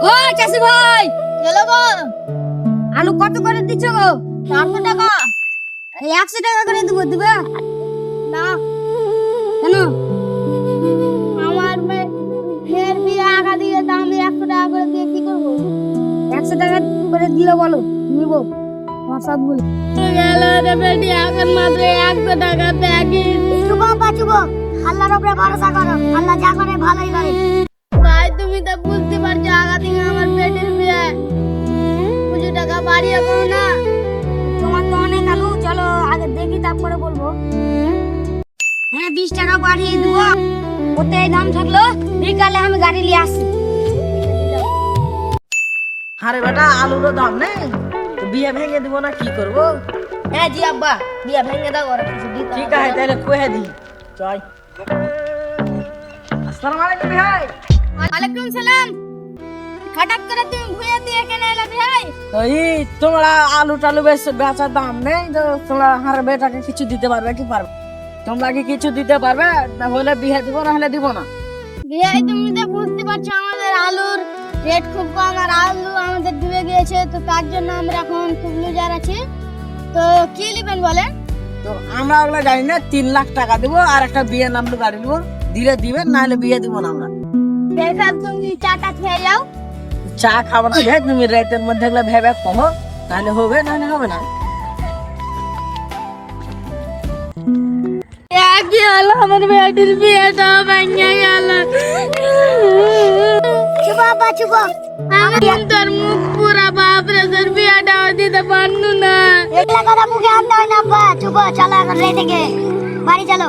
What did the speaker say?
ও চাষি ভাই, চলো গো। আলু কত করে দিচ্ছ গো? 400 টাকা। 100 টাকা করে দেবো, দিবে না, কেন? আমার মেয়ের বিয়ে আগা দিয়ে তা আমি 100 টাকা করে দিয়ে কি করবো? 100 টাকা করে দিলে বলো, নিবো তোমার সব বলে। গেল রে বেটি, এখন মাত্র 100 টাকা প্যাকেট। চুপ বাবা চুপ, আল্লাহর উপরে ভরসা করো, আল্লাহ যা করে ভালোই করে। ভাই তুমি তো বুঝতে পারছো আগা থেকে আমার পেটের বিয়ে, কিছু টাকা বাড়িয়ে করো না। তোমার তো অনেক আলু, চলো আগে দেখি তারপরে বলবো। হ্যাঁ 20 টাকা বাড়িয়ে দেবো, ওতে এই দাম থাকলো, বিকালে আমি গাড়ি নিয়ে আসছি। আরে বেটা আলুরও দাম নেই, তো বিয়ে ভেঙে দিব না কি করব? হ্যাঁ জি আব্বা, বিয়ে ভেঙে দাও আর কিছু দিতে ঠিক আছে তাহলে কয়ে দি চল। আসসালামু আলাইকুম ভাই। ওয়ালাইকুম সালাম। হঠাৎ করে তুমি ভুয়ে দিয়ে কেন এলে ভাই? তো এই তোমরা আলু টালু বেচার দাম নেই, তো তোমরা হার বেটাকে কিছু দিতে পারবে কি পারবে? তোমরা কি কিছু দিতে পারবে? না হলে বিয়ে দিব, না হলে দিব না। বিয়ে তুমি তো বুঝতে পারছো আমাদের আলুর রেট খুব কম, আর আলু আমাদের ডুবে গিয়েছে, তো তার জন্য আমরা এখন খুব লুজার আছি। তো কি নেবেন বলেন? তো আমরা ওগুলো জানি না, 3 লাখ টাকা দিব আর একটা বিয়ে নামলো গাড়ি দিব, দিলে দিবেন না হলে বিয়ে দিব না আমরা। দেখা তুমি চাটা খেয়ে যাও। চা খাবো না ভাই, তুমি রাতের মধ্যে এগুলো ভেবে কমো, নাহলে হবে নাহলে হবে না। কি হলো, আমার বেটির বিয়েটা ভেঙে গেল। চুপ বাবা চুপ, আমি তোর মুখ পুরা বাপরে, তোর বিয়েটা দিতে পারনু না। এগুলা কথা মুখে আনতে হয় না আব্বা, চুপ চলো এখন রেটে গে বাড়ি চলো।